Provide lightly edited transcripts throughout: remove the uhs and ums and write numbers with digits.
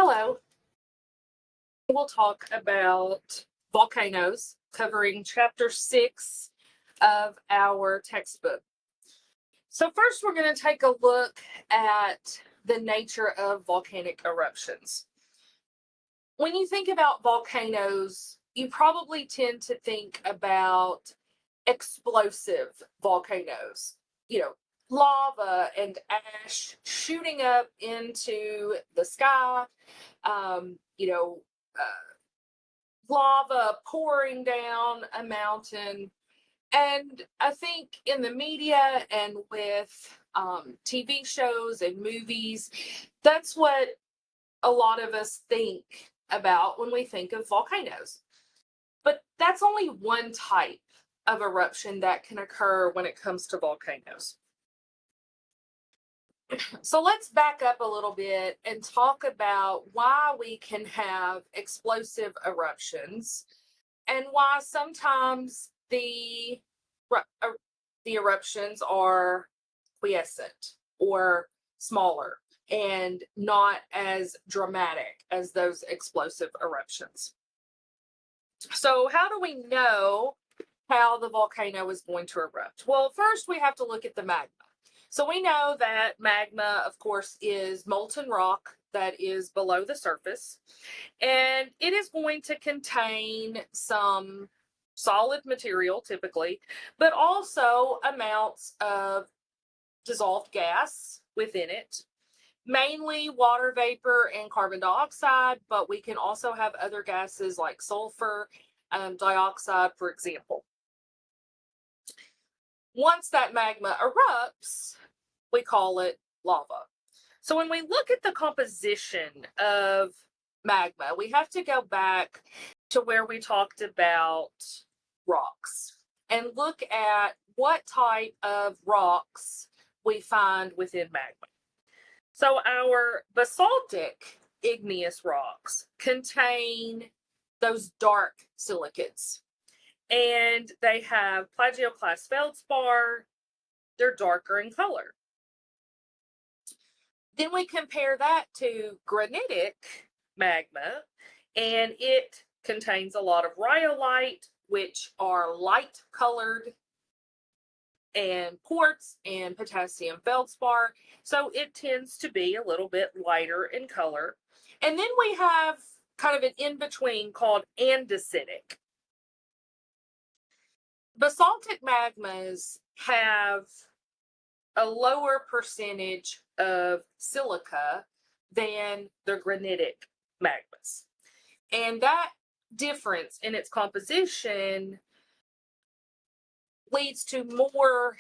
Hello. We'll talk about volcanoes, covering chapter 6 of our textbook. So first we're going to take a look at the nature of volcanic eruptions. When you think about volcanoes, you probably tend to think about explosive volcanoes, lava and ash shooting up into the sky, um, you know, lava pouring down a mountain. And I think in the media and with TV shows and movies, that's what a lot of us think about when we think of volcanoes. But that's only one type of eruption that can occur when it comes to volcanoes. So let's back up a little bit and talk about why we can have explosive eruptions and why sometimes the eruptions are quiescent or smaller and not as dramatic as those explosive eruptions. So how do we know how the volcano is going to erupt? Well, first we have to look at the magma. So we know that magma, of course, is molten rock that is below the surface, and it is going to contain some solid material typically, but also amounts of dissolved gas within it, mainly water vapor and carbon dioxide, but we can also have other gases like sulfur dioxide, for example. Once that magma erupts, we call it lava. So when we look at the composition of magma, we have to go back to where we talked about rocks and look at what type of rocks we find within magma. So our basaltic igneous rocks contain those dark silicates, and they have plagioclase feldspar. They're darker in color. Then we compare that to granitic magma, and it contains a lot of rhyolite, which are light colored, and quartz and potassium feldspar. So it tends to be a little bit lighter in color. And then we have kind of an in-between called andesitic. Basaltic magmas have a lower percentage of silica than the granitic magmas. And that difference in its composition leads to more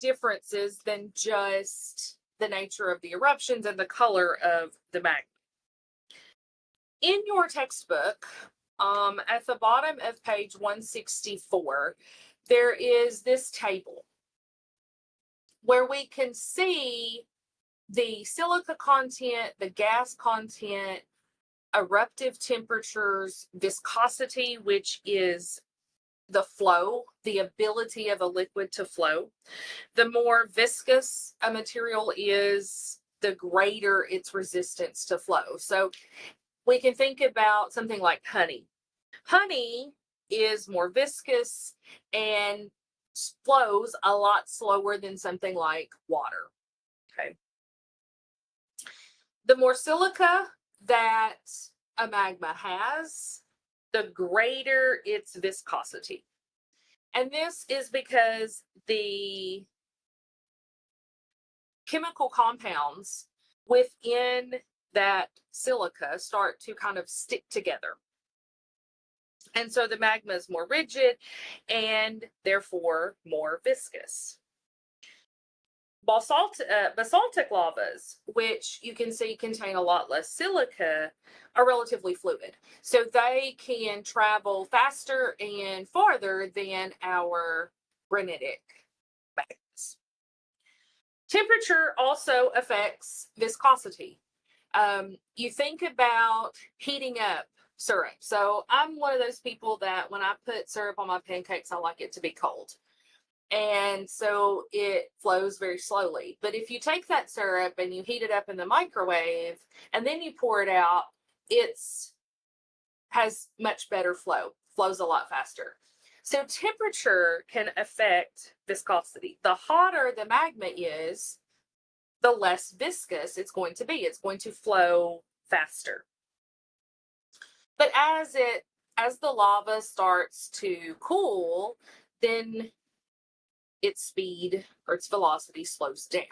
differences than just the nature of the eruptions and the color of the magma. In your textbook, at the bottom of page 164, there is this table where we can see the silica content, the gas content, eruptive temperatures, viscosity, which is the flow, the ability of a liquid to flow. The more viscous a material is, the greater its resistance to flow. So we can think about something like honey. Honey is more viscous and flows a lot slower than something like water. Okay. The more silica that a magma has, the greater its viscosity. And this is because the chemical compounds within that silica start to kind of stick together. And so the magma is more rigid and therefore more viscous. Basaltic lavas, which you can see contain a lot less silica, are relatively fluid. So they can travel faster and farther than our granitic magmas. Temperature also affects viscosity. You think about heating up syrup. So I'm one of those people that when I put syrup on my pancakes, I like it to be cold. And so it flows very slowly. But if you take that syrup and you heat it up in the microwave and then you pour it out, it's has much better flow, flows a lot faster. So temperature can affect viscosity. The hotter the magma is, the less viscous it's going to be. It's going to flow faster. But as the lava starts to cool, then its speed or its velocity slows down.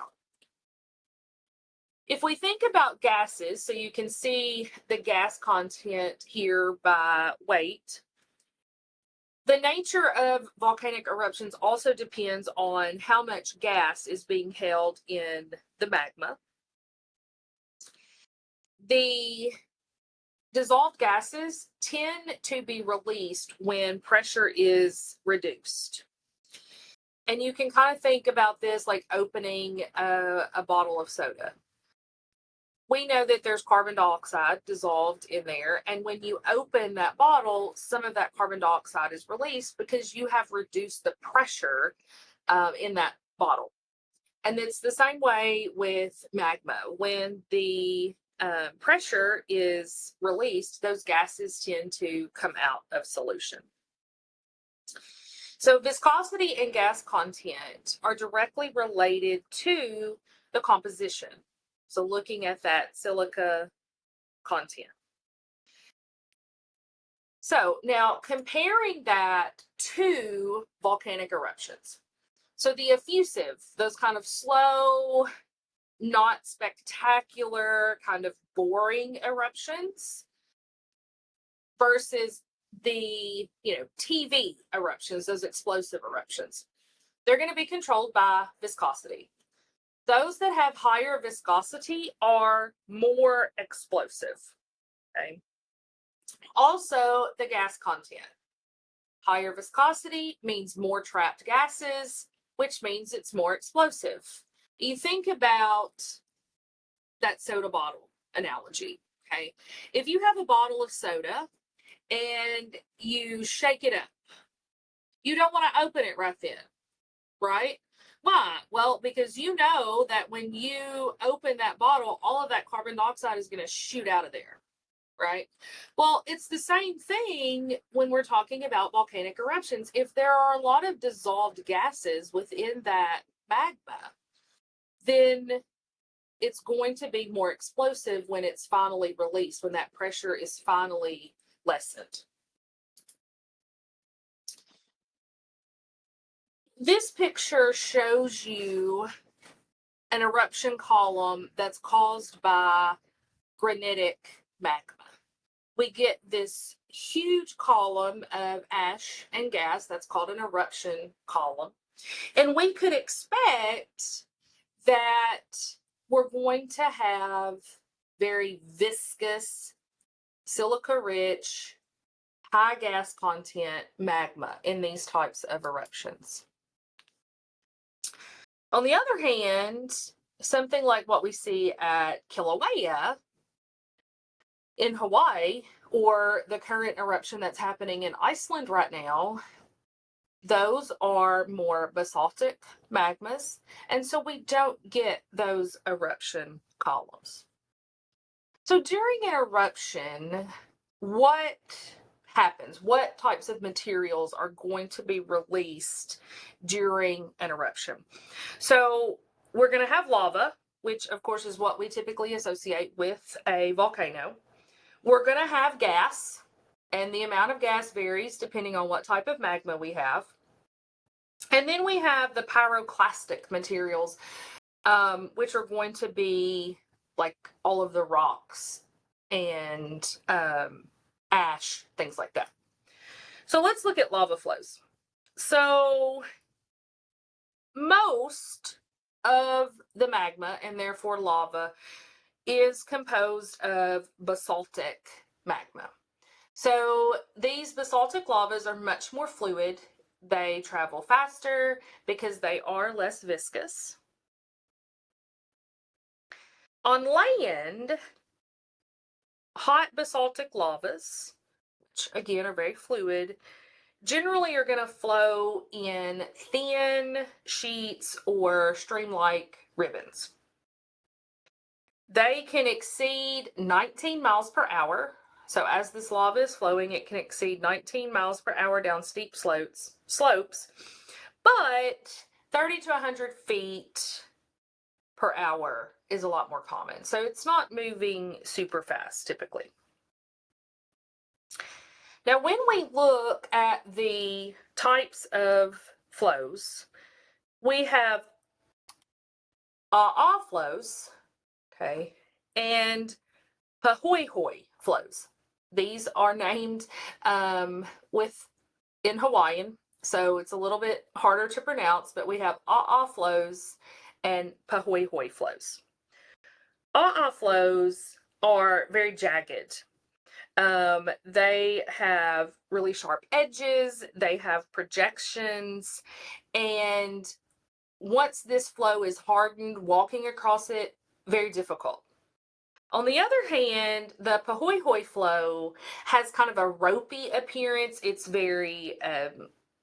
If we think about gases, so you can see the gas content here by weight. The nature of volcanic eruptions also depends on how much gas is being held in the magma. The dissolved gases tend to be released when pressure is reduced. And you can kind of think about this like opening a bottle of soda. We know that there's carbon dioxide dissolved in there. And when you open that bottle, some of that carbon dioxide is released because you have reduced the pressure in that bottle. And it's the same way with magma. When the pressure is released, those gases tend to come out of solution. So viscosity and gas content are directly related to the composition. So looking at that silica content. So now comparing that to volcanic eruptions. So the effusive, those kind of slow, not spectacular, kind of boring eruptions versus the, TV eruptions, those explosive eruptions. They're going to be controlled by viscosity. Those that have higher viscosity are more explosive. Okay. Also, the gas content. Higher viscosity means more trapped gases, which means it's more explosive. You think about that soda bottle analogy. Okay. If you have a bottle of soda and you shake it up, you don't want to open it right then, right? Why? Well, because you know that when you open that bottle, all of that carbon dioxide is going to shoot out of there, right? Well, it's the same thing when we're talking about volcanic eruptions. If there are a lot of dissolved gases within that magma, then it's going to be more explosive when it's finally released, when that pressure is finally lessened. This picture shows you an eruption column that's caused by granitic magma. We get this huge column of ash and gas that's called an eruption column. And we could expect that we're going to have very viscous, silica-rich, high gas content magma in these types of eruptions. On the other hand, something like what we see at Kilauea in Hawaii, or the current eruption that's happening in Iceland right now, those are more basaltic magmas, and so we don't get those eruption columns. So during an eruption, what happens? What types of materials are going to be released during an eruption? So we're going to have lava, which of course is what we typically associate with a volcano. We're going to have gas, and the amount of gas varies depending on what type of magma we have. And then we have the pyroclastic materials, which are going to be like all of the rocks and ash, things like that. So let's look at lava flows. So most of the magma, and therefore lava, is composed of basaltic magma. So these basaltic lavas are much more fluid. They travel faster because they are less viscous. On land, hot basaltic lavas, which again are very fluid, generally are going to flow in thin sheets or stream-like ribbons. They can exceed 19 miles per hour. So as this lava is flowing, it can exceed 19 miles per hour down steep slopes, but 30 to 100 feet per hour is a lot more common. So it's not moving super fast typically. Now, when we look at the types of flows, we have ah flows, okay, and pahoehoe flows. These are named in Hawaiian, so it's a little bit harder to pronounce, but we have ah flows and pahoehoe flows. Ah flows are very jagged. They have really sharp edges, they have projections, and once this flow is hardened, walking across it, very difficult. On the other hand, the pahoehoe flow has kind of a ropey appearance. It's very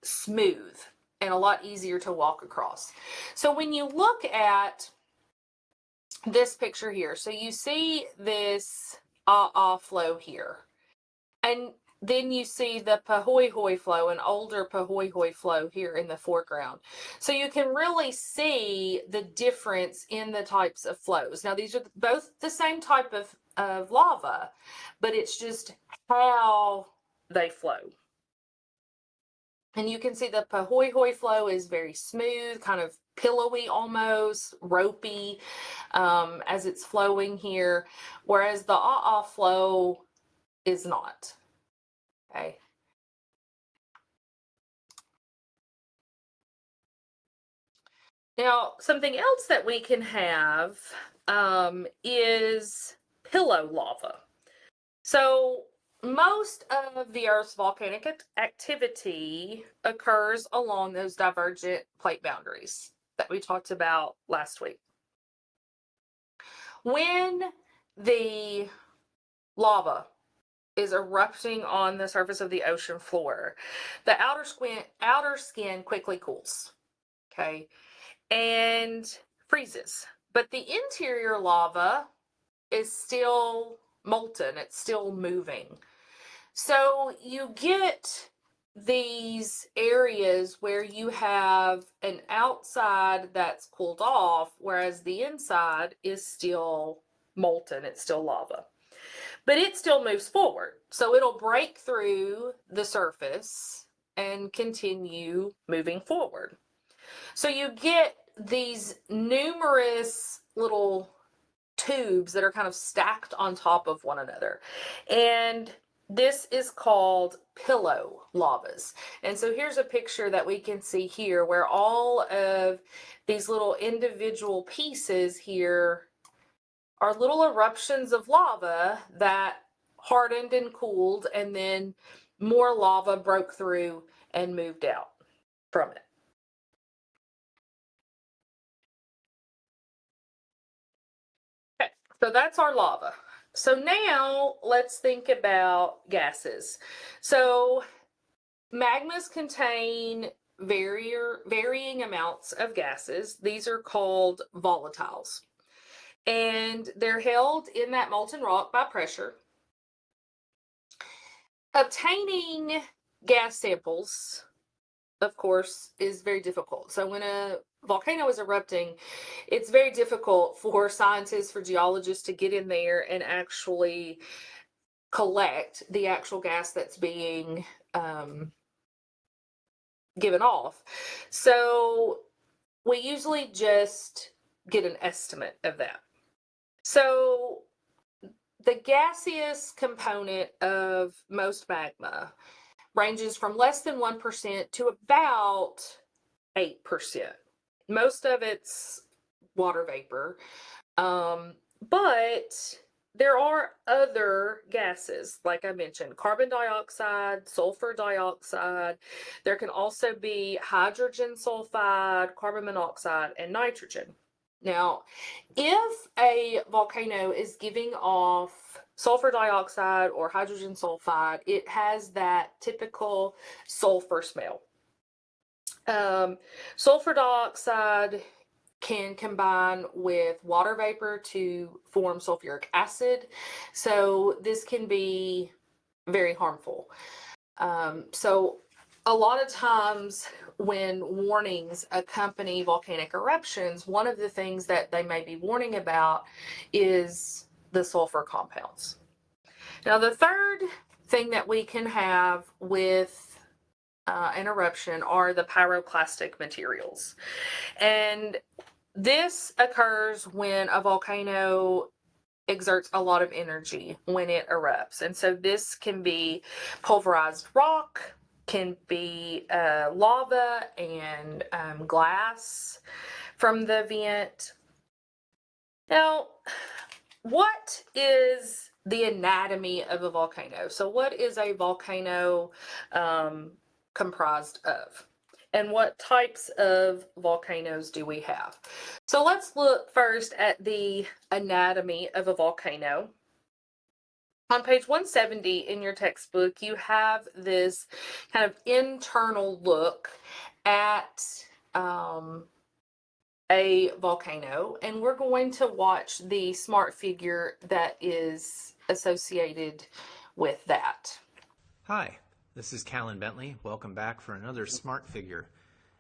smooth and a lot easier to walk across. So when you look at this picture here, so you see this flow here, and then you see the pahoehoe flow, an older pahoehoe flow here in the foreground. So you can really see the difference in the types of flows. Now, these are both the same type of lava, but it's just how they flow. And you can see the pahoehoe flow is very smooth, kind of pillowy almost, ropey as it's flowing here, whereas the flow is not. Okay. Now, something else that we can have is pillow lava. So most of the Earth's volcanic activity occurs along those divergent plate boundaries that we talked about last week. When the lava is erupting on the surface of the ocean floor, the outer skin quickly cools, okay, and freezes. But the interior lava is still molten, it's still moving. So you get these areas where you have an outside that's cooled off, whereas the inside is still molten, it's still lava. But it still moves forward. So it'll break through the surface and continue moving forward. So you get these numerous little tubes that are kind of stacked on top of one another. And this is called pillow lavas. And so here's a picture that we can see here where all of these little individual pieces here are little eruptions of lava that hardened and cooled, and then more lava broke through and moved out from it. Okay, so that's our lava. So now let's think about gases. So magmas contain varying amounts of gases. These are called volatiles. And they're held in that molten rock by pressure. Obtaining gas samples, of course, is very difficult. So when a volcano is erupting, it's very difficult for scientists, for geologists to get in there and actually collect the actual gas that's being given off. So we usually just get an estimate of that. So the gaseous component of most magma ranges from less than 1% to about 8%. Most of it's water vapor, but there are other gases, like I mentioned, carbon dioxide, sulfur dioxide. There can also be hydrogen sulfide, carbon monoxide, and nitrogen. Now, if a volcano is giving off sulfur dioxide or hydrogen sulfide, it has that typical sulfur smell. Sulfur dioxide can combine with water vapor to form sulfuric acid, so this can be very harmful. So a lot of times when warnings accompany volcanic eruptions, one of the things that they may be warning about is the sulfur compounds. Now, the third thing that we can have with an eruption are the pyroclastic materials. And this occurs when a volcano exerts a lot of energy when it erupts. And so this can be pulverized rock, can be lava and glass from the vent. Now, what is the anatomy of a volcano? So what is a volcano comprised of? And what types of volcanoes do we have? So let's look first at the anatomy of a volcano. On page 170 in your textbook, you have this kind of internal look at a volcano, and we're going to watch the smart figure that is associated with that. Hi, this is Callan Bentley. Welcome back for another smart figure.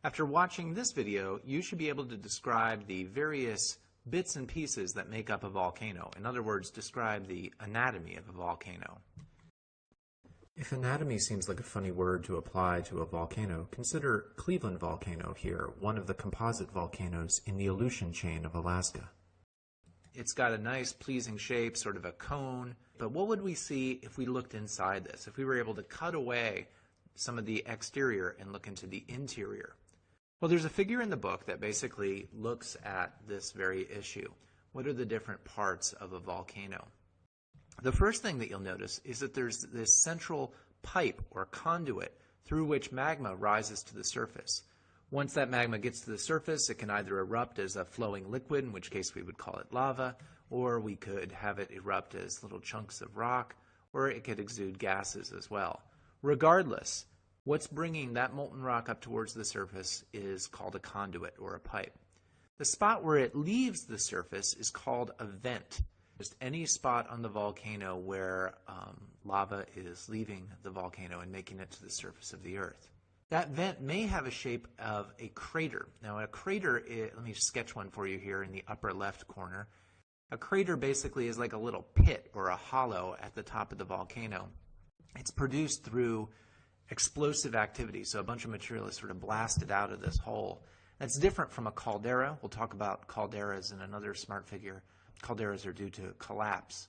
After watching this video, you should be able to describe the various bits and pieces that make up a volcano. In other words, describe the anatomy of a volcano. If anatomy seems like a funny word to apply to a volcano, consider Cleveland Volcano here, one of the composite volcanoes in the Aleutian chain of Alaska. It's got a nice, pleasing shape, sort of a cone. But what would we see if we looked inside this? If we were able to cut away some of the exterior and look into the interior? Well, there's a figure in the book that basically looks at this very issue. What are the different parts of a volcano? The first thing that you'll notice is that there's this central pipe or conduit through which magma rises to the surface. Once that magma gets to the surface, it can either erupt as a flowing liquid, in which case we would call it lava, or we could have it erupt as little chunks of rock, or it could exude gases as well. Regardless, what's bringing that molten rock up towards the surface is called a conduit or a pipe. The spot where it leaves the surface is called a vent. Just any spot on the volcano where lava is leaving the volcano and making it to the surface of the earth. That vent may have a shape of a crater. Now, a crater, let me sketch one for you here in the upper left corner. A crater basically is like a little pit or a hollow at the top of the volcano. It's produced through explosive activity, so a bunch of material is sort of blasted out of this hole. That's different from a caldera. We'll talk about calderas in another smart figure. Calderas are due to collapse.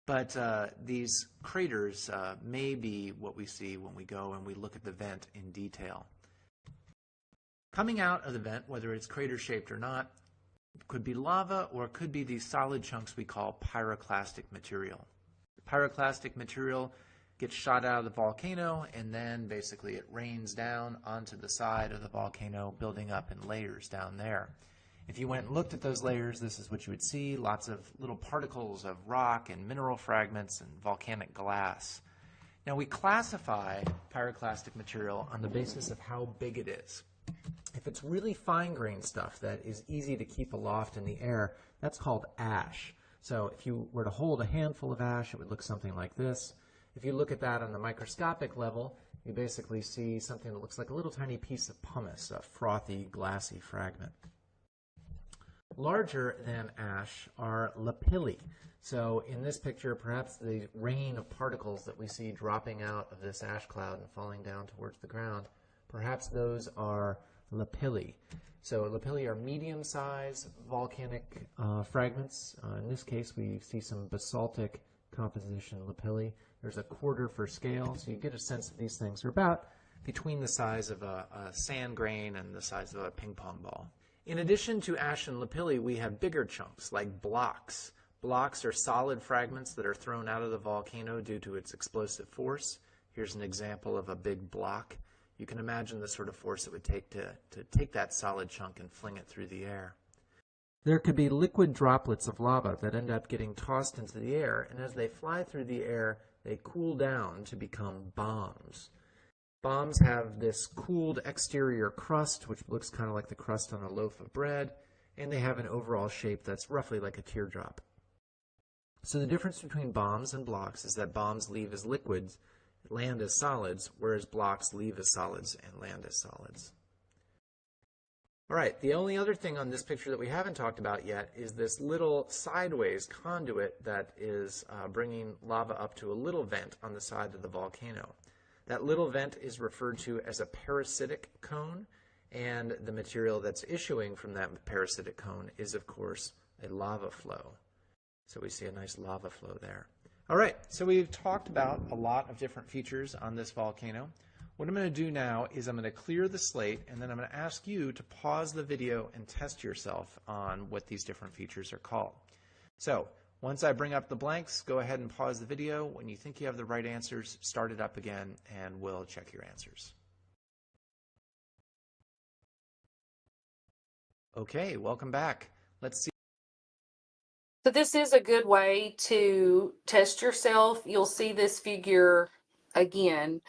But these craters may be what we see when we go and we look at the vent in detail. Coming out of the vent, whether it's crater-shaped or not, could be lava or it could be these solid chunks we call pyroclastic material. Pyroclastic material gets shot out of the volcano and then basically it rains down onto the side of the volcano, building up in layers down there. If you went and looked at those layers, this is what you would see, lots of little particles of rock and mineral fragments and volcanic glass. Now we classify pyroclastic material on the basis of how big it is. If it's really fine-grained stuff that is easy to keep aloft in the air, that's called ash. So if you were to hold a handful of ash, it would look something like this. If you look at that on the microscopic level, you basically see something that looks like a little tiny piece of pumice, a frothy, glassy fragment. Larger than ash are lapilli. So in this picture, perhaps the rain of particles that we see dropping out of this ash cloud and falling down towards the ground, perhaps those are lapilli. So lapilli are medium-sized volcanic fragments. In this case, we see some basaltic composition lapilli. There's a quarter for scale, so you get a sense that these things are about between the size of a sand grain and the size of a ping pong ball. In addition to ash and lapilli, we have bigger chunks like blocks. Blocks are solid fragments that are thrown out of the volcano due to its explosive force. Here's an example of a big block. You can imagine the sort of force it would take to take that solid chunk and fling it through the air. There could be liquid droplets of lava that end up getting tossed into the air, and as they fly through the air, they cool down to become bombs. Bombs have this cooled exterior crust, which looks kind of like the crust on a loaf of bread, and they have an overall shape that's roughly like a teardrop. So the difference between bombs and blocks is that bombs leave as liquids, land as solids, whereas blocks leave as solids and land as solids. All right, the only other thing on this picture that we haven't talked about yet is this little sideways conduit that is bringing lava up to a little vent on the side of the volcano. That little vent is referred to as a parasitic cone, and the material that's issuing from that parasitic cone is, of course, a lava flow. So we see a nice lava flow there. All right, so we've talked about a lot of different features on this volcano. What I'm going to do now is I'm going to clear the slate, and then I'm going to ask you to pause the video and test yourself on what these different features are called. So once I bring up the blanks, go ahead and pause the video. When you think you have the right answers, start it up again, and we'll check your answers. Okay, welcome back. Let's see. So this is a good way to test yourself. You'll see this figure again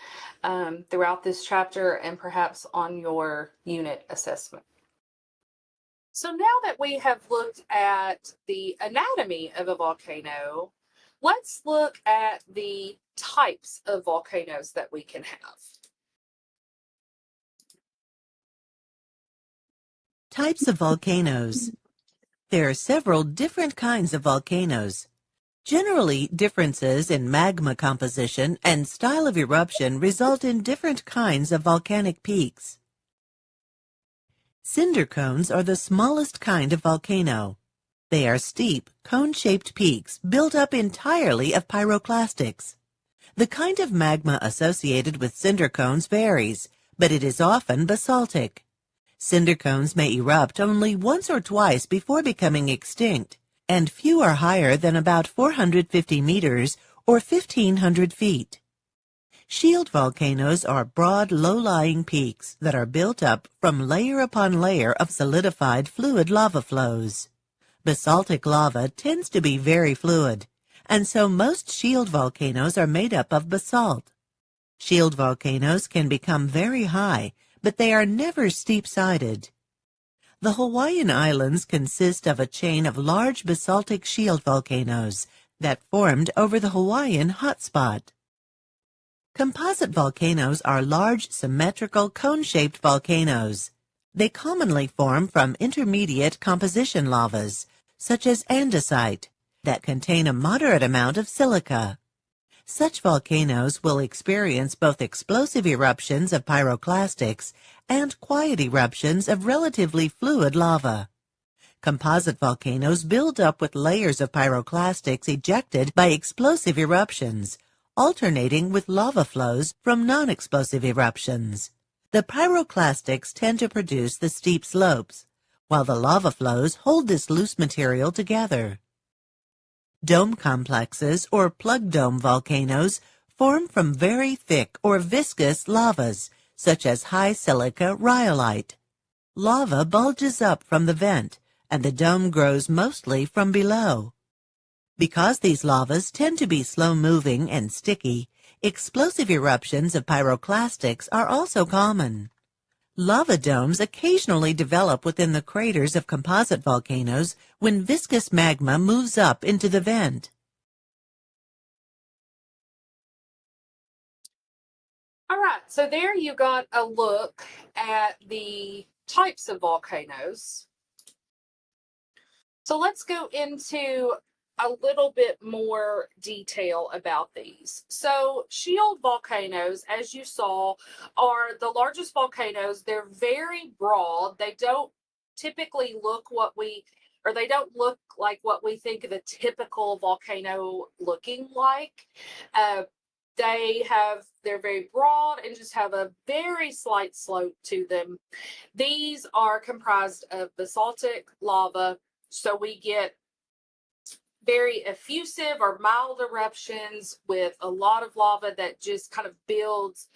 throughout this chapter and perhaps on your unit assessment. So now that we have looked at the anatomy of a volcano, let's look at the types of volcanoes that we can have. Types of volcanoes. There are several different kinds of volcanoes. Generally, differences in magma composition and style of eruption result in different kinds of volcanic peaks. Cinder cones are the smallest kind of volcano. They are steep, cone-shaped peaks built up entirely of pyroclastics. The kind of magma associated with cinder cones varies, but it is often basaltic. Cinder cones may erupt only once or twice before becoming extinct, and few are higher than about 450 meters or 1,500 feet. Shield volcanoes are broad, low-lying peaks that are built up from layer upon layer of solidified fluid lava flows. Basaltic lava tends to be very fluid, and so most shield volcanoes are made up of basalt. Shield volcanoes can become very high, but they are never steep-sided. The Hawaiian Islands consist of a chain of large basaltic shield volcanoes that formed over the Hawaiian hotspot. Composite volcanoes are large, symmetrical, cone-shaped volcanoes. They commonly form from intermediate composition lavas, such as andesite, that contain a moderate amount of silica. Such volcanoes will experience both explosive eruptions of pyroclastics and quiet eruptions of relatively fluid lava. Composite volcanoes build up with layers of pyroclastics ejected by explosive eruptions, alternating with lava flows from non-explosive eruptions. The pyroclastics tend to produce the steep slopes, while the lava flows hold this loose material together. Dome complexes or plug dome volcanoes form from very thick or viscous lavas, such as high silica rhyolite. Lava bulges up from the vent, and the dome grows mostly from below. Because these lavas tend to be slow-moving and sticky, explosive eruptions of pyroclastics are also common. Lava domes occasionally develop within the craters of composite volcanoes when viscous magma moves up into the vent. All right, so there you got a look at the types of volcanoes. So let's go into a little bit more detail about these. So shield volcanoes, as you saw, are the largest volcanoes. They're very broad. They don't typically look they don't look like what we think of a typical volcano looking like. They're very broad and just have a very slight slope to them. These are comprised of basaltic lava, so we get very effusive or mild eruptions with a lot of lava that just kind of builds,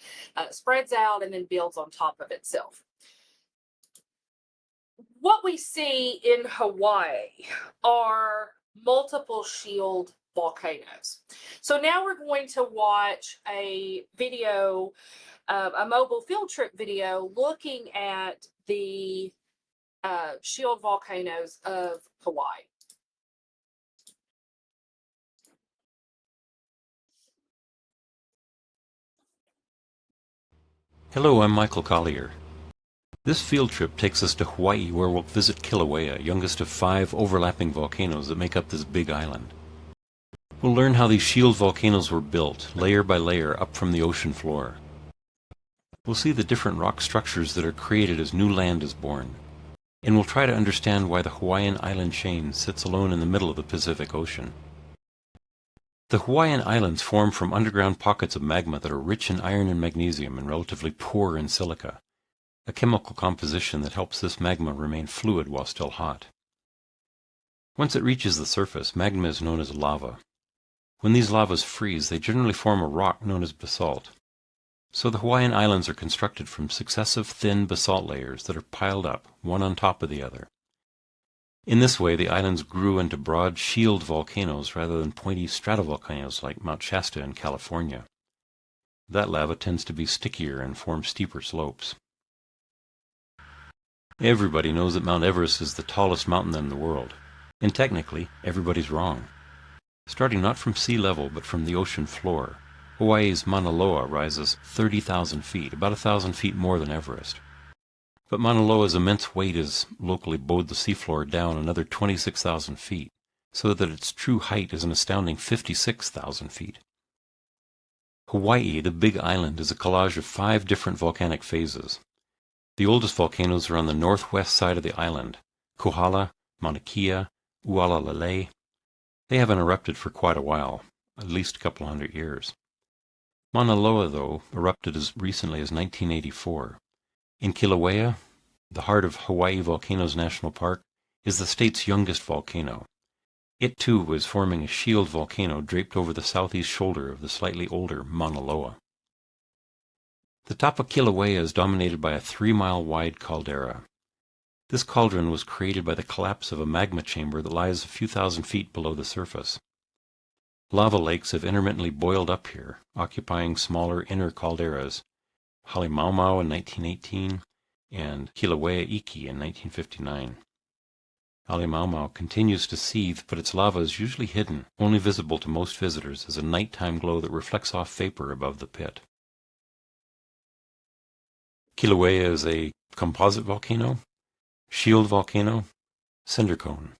spreads out and then builds on top of itself. what we see in Hawaii are multiple shield volcanoes. So now we're going to watch a video, a mobile field trip video looking at the shield volcanoes of Hawaii. Hello, I'm Michael Collier. This field trip takes us to Hawaii, where we'll visit Kilauea, youngest of 5 overlapping volcanoes that make up this big island. We'll learn how these shield volcanoes were built, layer by layer, up from the ocean floor. We'll see the different rock structures that are created as new land is born. And we'll try to understand why the Hawaiian island chain sits alone in the middle of the Pacific Ocean. The Hawaiian Islands form from underground pockets of magma that are rich in iron and magnesium and relatively poor in silica, a chemical composition that helps this magma remain fluid while still hot. Once it reaches the surface, magma is known as lava. When these lavas freeze, they generally form a rock known as basalt. So the Hawaiian Islands are constructed from successive thin basalt layers that are piled up, one on top of the other. In this way, the islands grew into broad shield volcanoes rather than pointy stratovolcanoes like Mount Shasta in California. That lava tends to be stickier and form steeper slopes. Everybody knows that Mount Everest is the tallest mountain in the world, and technically, everybody's wrong. Starting not from sea level but from the ocean floor, Hawaii's Mauna Loa rises 30,000 feet, about 1,000 feet more than Everest. But Mauna Loa's immense weight has locally bowed the seafloor down another 26,000 feet, so that its true height is an astounding 56,000 feet. Hawaii, the big island, is a collage of 5 different volcanic phases. The oldest volcanoes are on the northwest side of the island: Kohala, Mauna Kea, Ualalele. They haven't erupted for quite a while, at least a couple hundred years. Mauna Loa, though, erupted as recently as 1984. In Kilauea, the heart of Hawaii Volcanoes National Park, is the state's youngest volcano. It too was forming a shield volcano draped over the southeast shoulder of the slightly older Mauna Loa. The top of Kilauea is dominated by a 3-mile-wide caldera. This cauldron was created by the collapse of a magma chamber that lies a few thousand feet below the surface. Lava lakes have intermittently boiled up here, occupying smaller inner calderas, Halemaumau in 1918 and Kilauea Iki in 1959. Halemaumau continues to seethe, but its lava is usually hidden, only visible to most visitors as a nighttime glow that reflects off vapor above the pit. Kilauea is a composite volcano, shield volcano, cinder cone.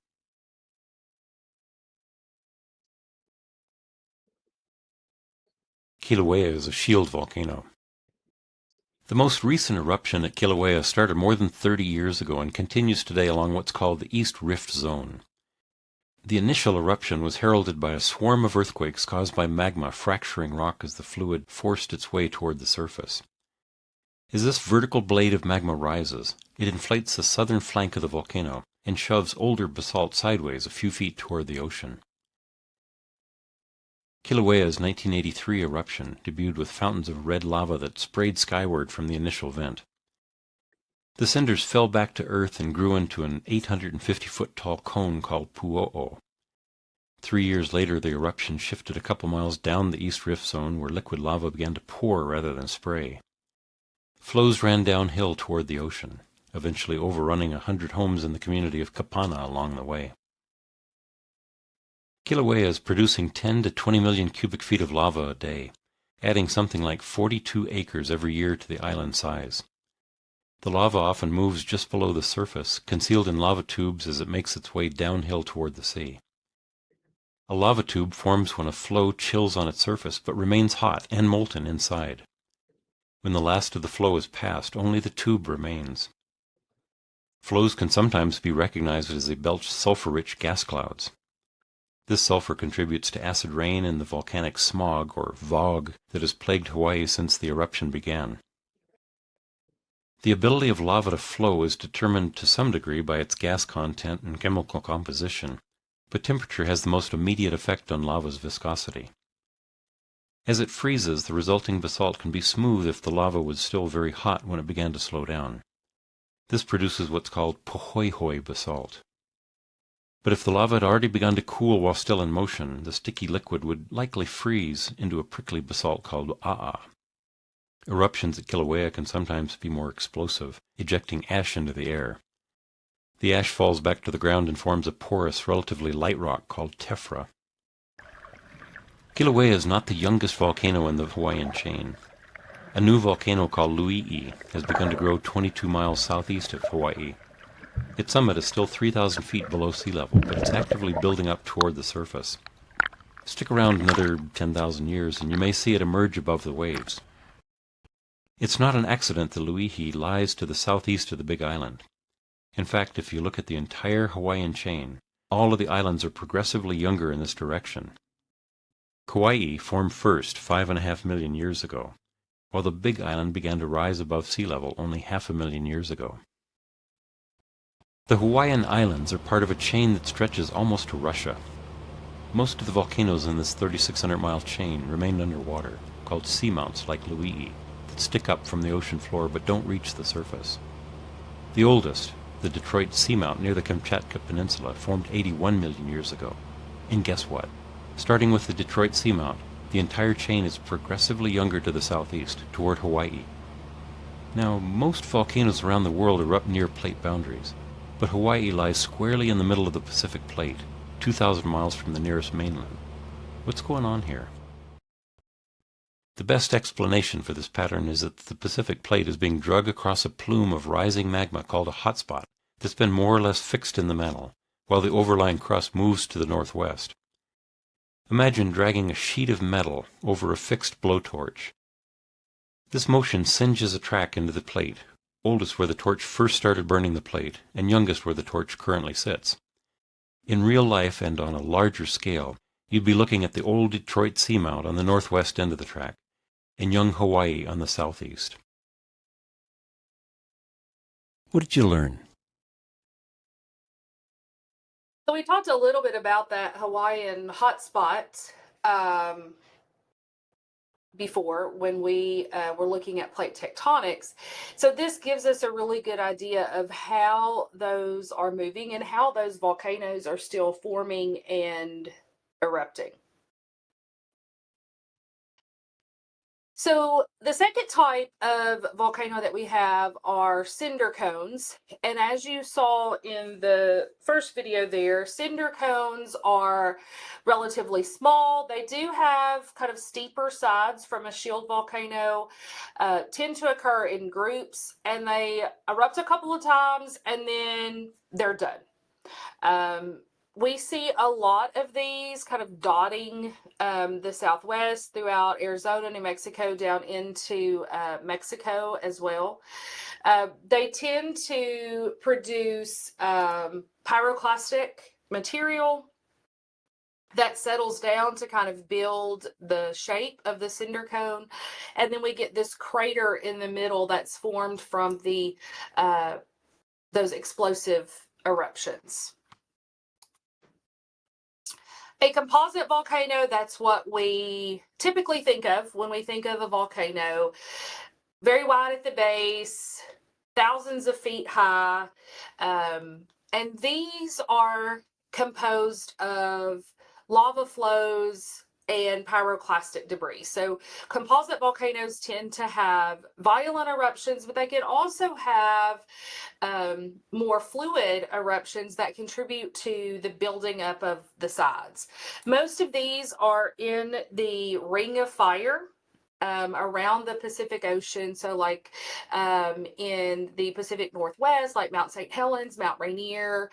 Kilauea is a shield volcano. The most recent eruption at Kilauea started more than 30 years ago and continues today along what's called the East Rift Zone. The initial eruption was heralded by a swarm of earthquakes caused by magma fracturing rock as the fluid forced its way toward the surface. As this vertical blade of magma rises, it inflates the southern flank of the volcano and shoves older basalt sideways a few feet toward the ocean. Kilauea's 1983 eruption debuted with fountains of red lava that sprayed skyward from the initial vent. The cinders fell back to earth and grew into an 850-foot-tall cone called Pu'o'o. 3 years later, the eruption shifted a couple miles down the East Rift Zone, where liquid lava began to pour rather than spray. Flows ran downhill toward the ocean, eventually overrunning 100 homes in the community of Kapana along the way. Kilauea is producing 10 to 20 million cubic feet of lava a day, adding something like 42 acres every year to the island size. The lava often moves just below the surface, concealed in lava tubes as it makes its way downhill toward the sea. A lava tube forms when a flow chills on its surface but remains hot and molten inside. When the last of the flow is passed, only the tube remains. Flows can sometimes be recognized as they belch sulfur-rich gas clouds. This sulfur contributes to acid rain and the volcanic smog, or VOG, that has plagued Hawaii since the eruption began. The ability of lava to flow is determined to some degree by its gas content and chemical composition, but temperature has the most immediate effect on lava's viscosity. As it freezes, the resulting basalt can be smooth if the lava was still very hot when it began to slow down. This produces what's called pohoihoi basalt. But if the lava had already begun to cool while still in motion, the sticky liquid would likely freeze into a prickly basalt called a'a. Eruptions at Kilauea can sometimes be more explosive, ejecting ash into the air. The ash falls back to the ground and forms a porous, relatively light rock called tephra. Kilauea is not the youngest volcano in the Hawaiian chain. A new volcano called Lui'i has begun to grow 22 miles southeast of Hawaii. Its summit is still 3,000 feet below sea level, but it's actively building up toward the surface. Stick around another 10,000 years and you may see it emerge above the waves. It's not an accident that Lui'i lies to the southeast of the Big Island. In fact, if you look at the entire Hawaiian chain, all of the islands are progressively younger in this direction. Kauai formed first 5.5 million years ago, while the Big Island began to rise above sea level only 500,000 years ago. The Hawaiian Islands are part of a chain that stretches almost to Russia. Most of the volcanoes in this 3,600-mile chain remain underwater, called seamounts like Lui'i, that stick up from the ocean floor but don't reach the surface. The oldest, the Detroit Seamount near the Kamchatka Peninsula, formed 81 million years ago. And guess what? Starting with the Detroit Seamount, the entire chain is progressively younger to the southeast, toward Hawaii. Now, most volcanoes around the world erupt near plate boundaries, but Hawaii lies squarely in the middle of the Pacific Plate, 2,000 miles from the nearest mainland. What's going on here? The best explanation for this pattern is that the Pacific Plate is being dragged across a plume of rising magma called a hotspot that's been more or less fixed in the mantle, while the overlying crust moves to the northwest. Imagine dragging a sheet of metal over a fixed blowtorch. This motion singes a track into the plate, oldest where the torch first started burning the plate, and youngest where the torch currently sits. In real life and on a larger scale, you'd be looking at the old Detroit Seamount on the northwest end of the track, and young Hawaii on the southeast. What did you learn? So we talked a little bit about that Hawaiian hotspot before when we were looking at plate tectonics. So this gives us a really good idea of how those are moving and how those volcanoes are still forming and erupting. So the second type of volcano that we have are cinder cones. And as you saw in the first video there, cinder cones are relatively small. They do have kind of steeper sides from a shield volcano, tend to occur in groups, and they erupt a couple of times and then they're done. We see a lot of these kind of dotting the southwest throughout Arizona, New Mexico, down into Mexico as well. They tend to produce pyroclastic material that settles down to kind of build the shape of the cinder cone. And then we get this crater in the middle that's formed from the those explosive eruptions. A composite volcano, that's what we typically think of when we think of a volcano. Very wide at the base, thousands of feet high. And these are composed of lava flows and pyroclastic debris. So composite volcanoes tend to have violent eruptions, but they can also have more fluid eruptions that contribute to the building up of the sides. Most of these are in the Ring of Fire around the Pacific Ocean. So like in the Pacific Northwest, like Mount St. Helens, Mount Rainier.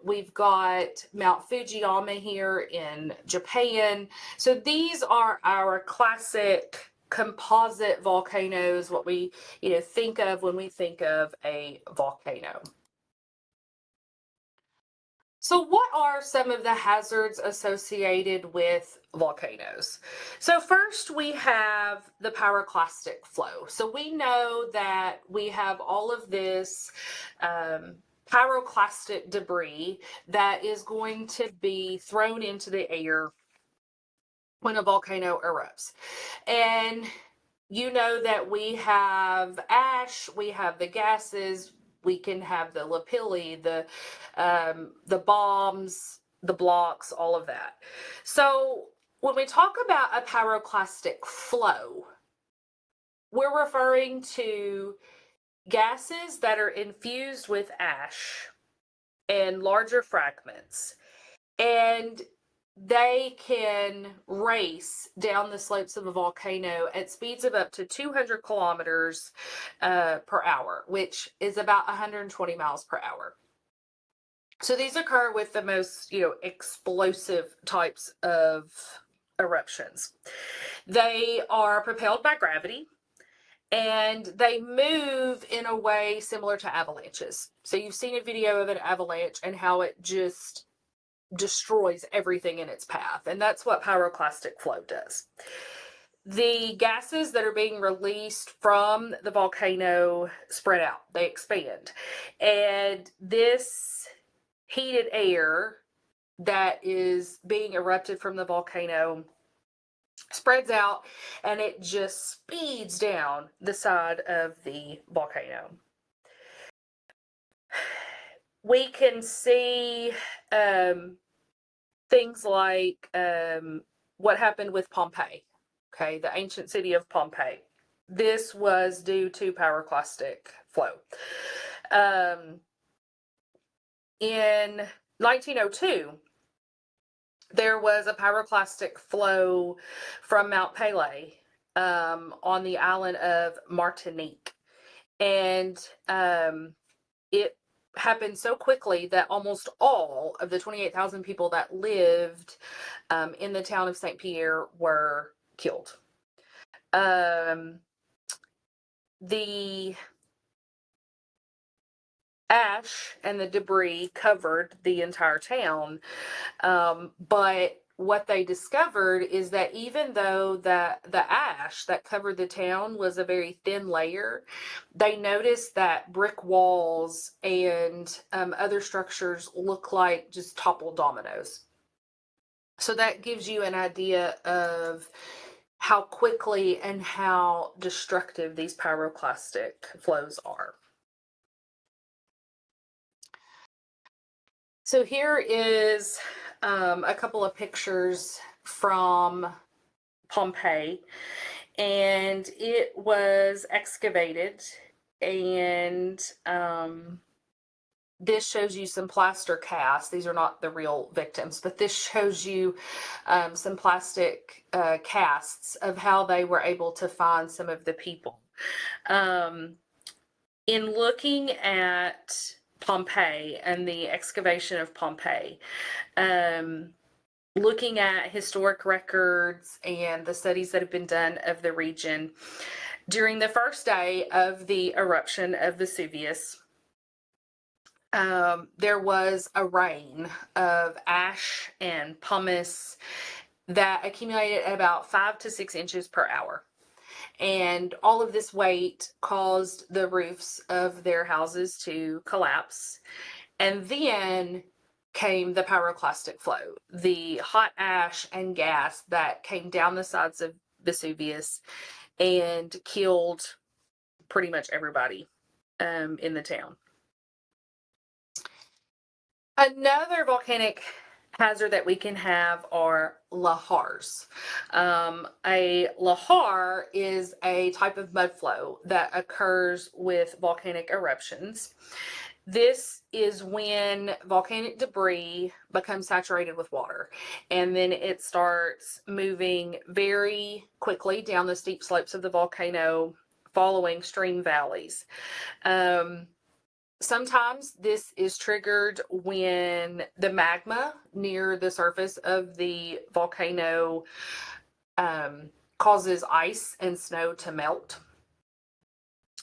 We've got Mount Fujiyama here in Japan. So these are our classic composite volcanoes, what we think of when we think of a volcano. So what are some of the hazards associated with volcanoes? So first we have the pyroclastic flow. So we know that we have all of this pyroclastic debris that is going to be thrown into the air when a volcano erupts. And you know that we have ash, we have the gases, we can have the lapilli, the bombs, the blocks, all of that. So when we talk about a pyroclastic flow, we're referring to gases that are infused with ash and larger fragments, and they can race down the slopes of a volcano at speeds of up to 200 kilometers per hour, which is about 120 miles per hour. So these occur with the most, explosive types of eruptions. They are propelled by gravity, and they move in a way similar to avalanches. So you've seen a video of an avalanche and how it just destroys everything in its path. And that's what pyroclastic flow does. The gases that are being released from the volcano spread out, they expand. And this heated air that is being erupted from the volcano spreads out, and it just speeds down the side of the volcano. We can see things like what happened with Pompeii, okay, the ancient city of Pompeii. This was due to pyroclastic flow. In 1902, there was a pyroclastic flow from Mount Pelée on the island of Martinique. And it happened so quickly that almost all of the 28,000 people that lived in the town of St. Pierre were killed. The ash and the debris covered the entire town, but what they discovered is that even though the ash that covered the town was a very thin layer, they noticed that brick walls and other structures look like just toppled dominoes. So that gives you an idea of how quickly and how destructive these pyroclastic flows are. So here is a couple of pictures from Pompeii, and it was excavated, and this shows you some plaster casts. These are not the real victims, but this shows you some plastic casts of how they were able to find some of the people. In looking at Pompeii and the excavation of Pompeii, looking at historic records and the studies that have been done of the region, during the first day of the eruption of Vesuvius, there was a rain of ash and pumice that accumulated at about 5 to 6 inches per hour. And all of this weight caused the roofs of their houses to collapse. And then came the pyroclastic flow, the hot ash and gas that came down the sides of Vesuvius and killed pretty much everybody in the town. Another volcanic hazard that we can have are lahars. A lahar is a type of mud flow that occurs with volcanic eruptions. This is when volcanic debris becomes saturated with water, and then it starts moving very quickly down the steep slopes of the volcano, following stream valleys. Sometimes this is triggered when the magma near the surface of the volcano causes ice and snow to melt.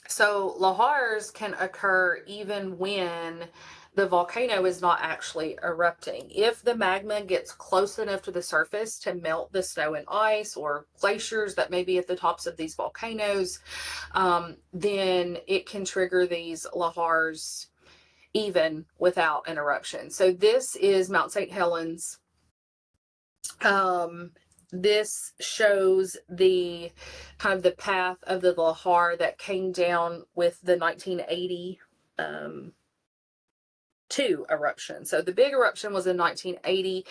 So lahars can occur even when the volcano is not actually erupting. If the magma gets close enough to the surface to melt the snow and ice or glaciers that may be at the tops of these volcanoes, then it can trigger these lahars even without an eruption. So this is Mount St. Helens. this shows the kind of the path of the lahar that came down with the 1980 eruption. So the big eruption was in 1980.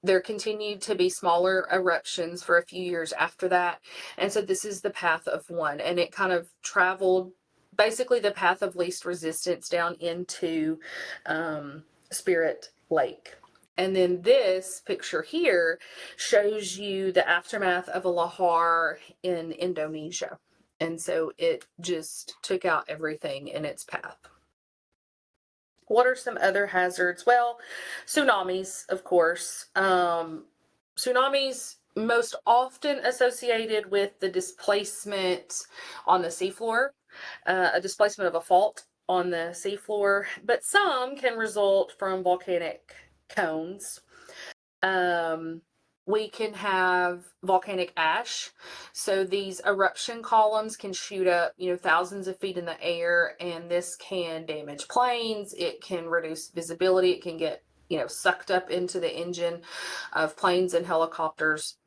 There continued to be smaller eruptions for a few years after that. And so this is the path of one. And it kind of traveled basically the path of least resistance down into Spirit Lake. And then this picture here shows you the aftermath of a lahar in Indonesia. And so it just took out everything in its path. What are some other hazards? Well, tsunamis, of course. Tsunamis most often associated with the displacement on the seafloor, a displacement of a fault on the seafloor, but some can result from volcanic cones. We can have volcanic ash. So these eruption columns can shoot up, thousands of feet in the air, and this can damage planes. It can reduce visibility. It can get, sucked up into the engine of planes and helicopters.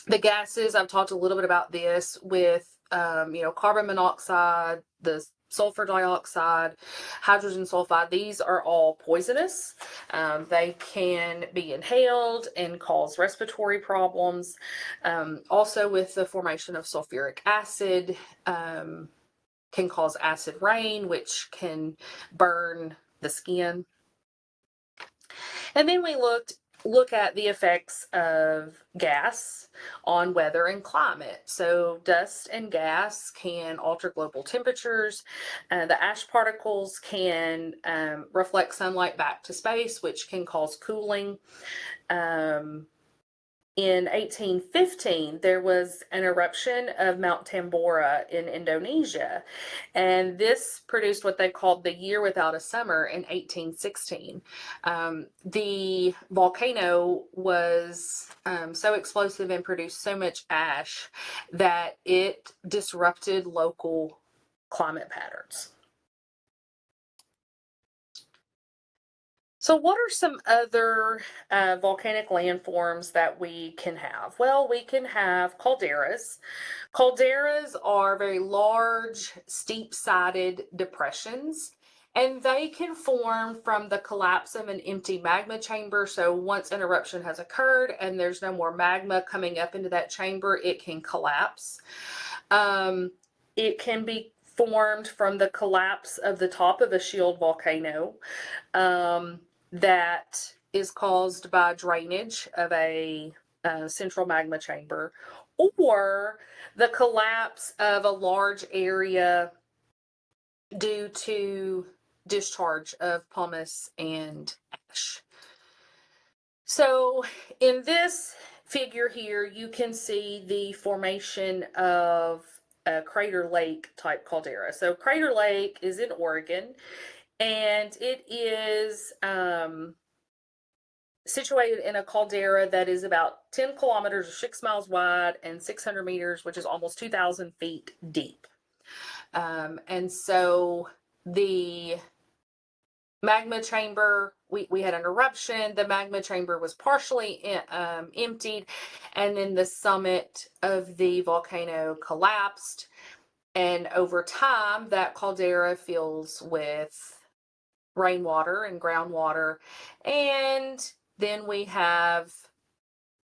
The gases, I've talked a little bit about this with, carbon monoxide, the sulfur dioxide, hydrogen sulfide. These are all poisonous. They can be inhaled and cause respiratory problems. Also with the formation of sulfuric acid, can cause acid rain, which can burn the skin. And then we look at the effects of gas on weather and climate. So dust and gas can alter global temperatures. The ash particles can reflect sunlight back to space, which can cause cooling. In 1815, there was an eruption of Mount Tambora in Indonesia, and this produced what they called the year without a summer in 1816. The volcano was so explosive and produced so much ash that it disrupted local climate patterns. So what are some other volcanic landforms that we can have? Well, we can have calderas. Calderas are very large, steep-sided depressions, and they can form from the collapse of an empty magma chamber. So once an eruption has occurred and there's no more magma coming up into that chamber, it can collapse. It can be formed from the collapse of the top of a shield volcano. That is caused by drainage of a central magma chamber, or the collapse of a large area due to discharge of pumice and ash. So in this figure here, you can see the formation of a Crater Lake type caldera. So Crater Lake is in Oregon, and it is situated in a caldera that is about 10 kilometers or 6 miles wide and 600 meters, which is almost 2,000 feet deep. And so the magma chamber, we had an eruption, the magma chamber was partially emptied, and then the summit of the volcano collapsed. And over time, that caldera fills with rainwater and groundwater, and then we have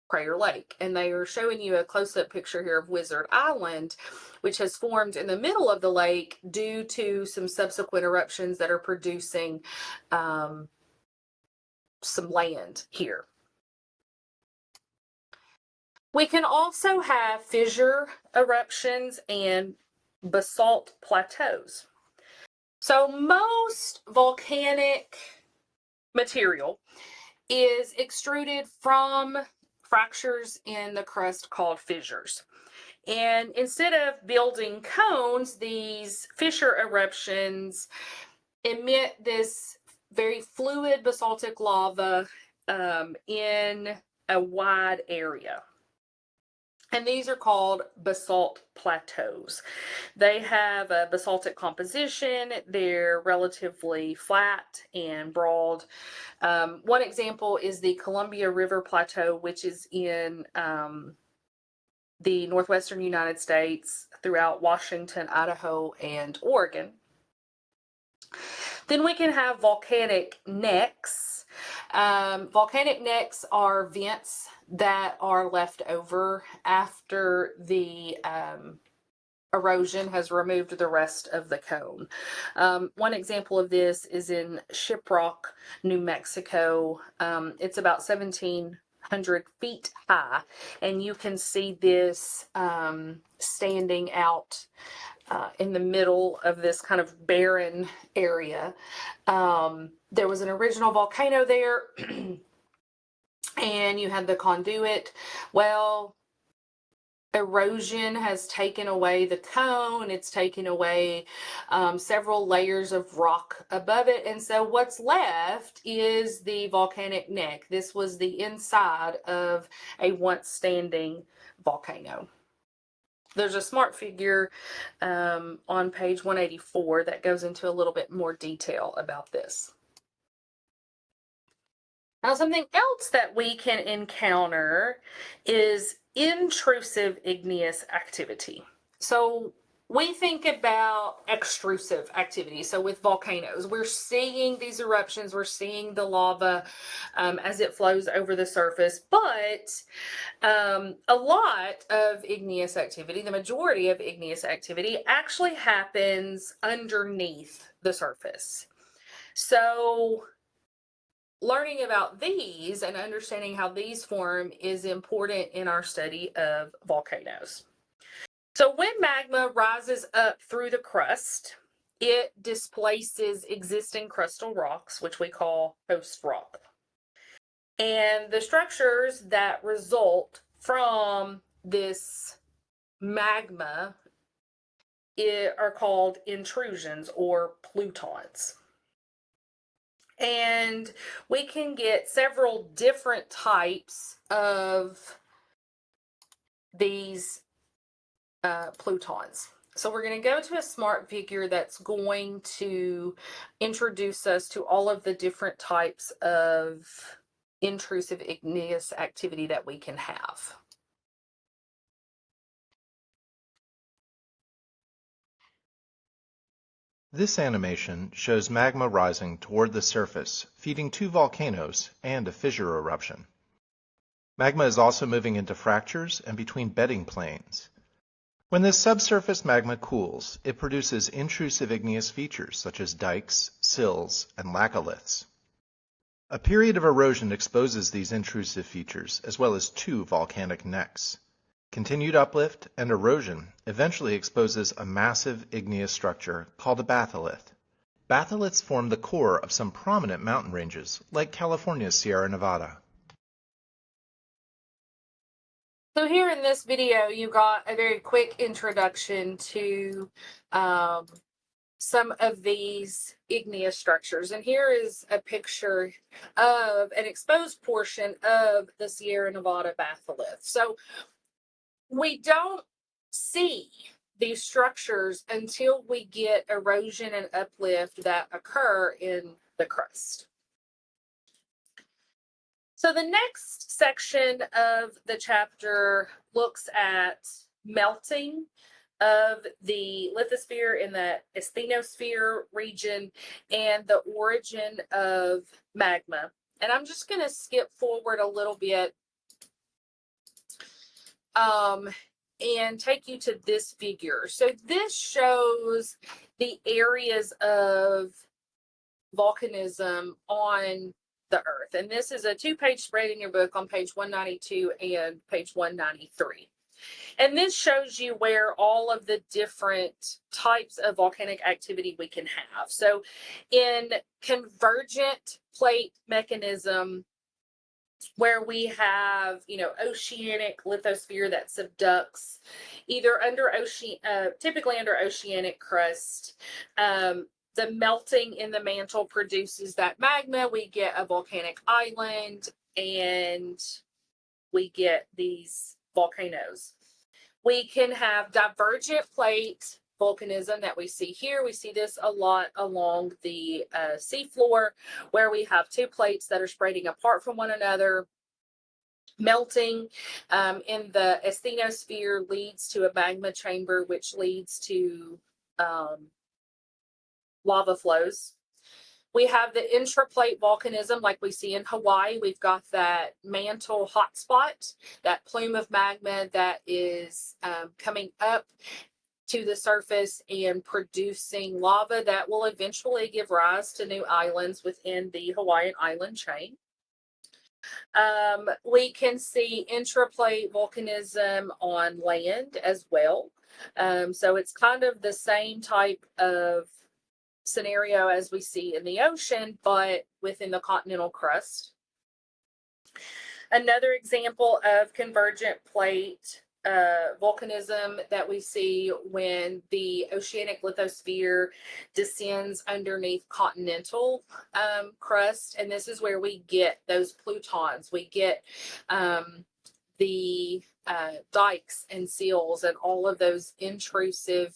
Crater Lake. And they are showing you a close-up picture here of Wizard Island, which has formed in the middle of the lake due to some subsequent eruptions that are producing some land here. We can also have fissure eruptions and basalt plateaus. So most volcanic material is extruded from fractures in the crust called fissures. And instead of building cones, these fissure eruptions emit this very fluid basaltic lava in a wide area. And these are called basalt plateaus. They have a basaltic composition. They're relatively flat and broad. One example is the Columbia River Plateau, which is in the northwestern United States throughout Washington, Idaho, and Oregon. Then we can have volcanic necks. Volcanic necks are vents that are left over after the erosion has removed the rest of the cone. One example of this is in Shiprock, New Mexico. It's about 1,700 feet high, and you can see this standing out in the middle of this kind of barren area. There was an original volcano there, and you had the conduit. Well, erosion has taken away the cone. It's taken away several layers of rock above it. And so what's left is the volcanic neck. This was the inside of a once standing volcano. There's a smart figure on page 184 that goes into a little bit more detail about this. Now, something else that we can encounter is intrusive igneous activity. So we think about extrusive activity. So with volcanoes, we're seeing these eruptions, we're seeing the lava as it flows over the surface, but a lot of igneous activity, the majority of igneous activity, actually happens underneath the surface. So learning about these and understanding how these form is important in our study of volcanoes. So when magma rises up through the crust, it displaces existing crustal rocks, which we call host rock. And the structures that result from this magma are called intrusions or plutons. And we can get several different types of these plutons. So we're going to go to a smart figure that's going to introduce us to all of the different types of intrusive igneous activity that we can have. This animation shows magma rising toward the surface, feeding two volcanoes and a fissure eruption. Magma is also moving into fractures and between bedding planes. When this subsurface magma cools, it produces intrusive igneous features such as dikes, sills, and laccoliths. A period of erosion exposes these intrusive features, as well as two volcanic necks. Continued uplift and erosion eventually exposes a massive igneous structure called a batholith. Batholiths form the core of some prominent mountain ranges, like California's Sierra Nevada. So here in this video, you got a very quick introduction to some of these igneous structures. And here is a picture of an exposed portion of the Sierra Nevada batholith. So we don't see these structures until we get erosion and uplift that occur in the crust. So the next section of the chapter looks at melting of the lithosphere in the asthenosphere region and the origin of magma. And I'm just going to skip forward a little bit and take you to this figure. So this shows the areas of volcanism on the earth. And this is a 2-page spread in your book on page 192 and page 193. And this shows you where all of the different types of volcanic activity we can have. So in convergent plate mechanism, where we have, oceanic lithosphere that subducts either under typically under oceanic crust. The melting in the mantle produces that magma. We get a volcanic island and we get these volcanoes. We can have divergent plate volcanism that we see here. We see this a lot along the seafloor, where we have two plates that are spreading apart from one another. Melting in the asthenosphere leads to a magma chamber, which leads to lava flows. We have the intraplate volcanism like we see in Hawaii. We've got that mantle hotspot, that plume of magma that is coming up to the surface and producing lava that will eventually give rise to new islands within the Hawaiian island chain. We can see intraplate volcanism on land as well. So it's kind of the same type of scenario as we see in the ocean, but within the continental crust. Another example of convergent plate volcanism that we see when the oceanic lithosphere descends underneath continental crust, and this is where we get those plutons. We get the dikes and seals and all of those intrusive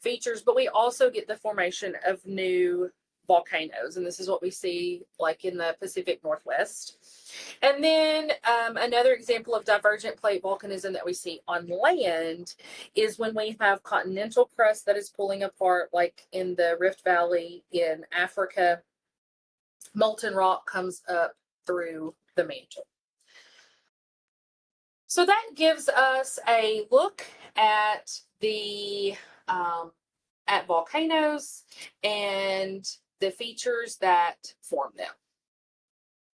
features, but we also get the formation of new volcanoes, and this is what we see like in the Pacific Northwest. And then another example of divergent plate volcanism that we see on land is when we have continental crust that is pulling apart, like in the Rift Valley in Africa. Molten rock comes up through the mantle. So that gives us a look at the at volcanoes and the features that form them.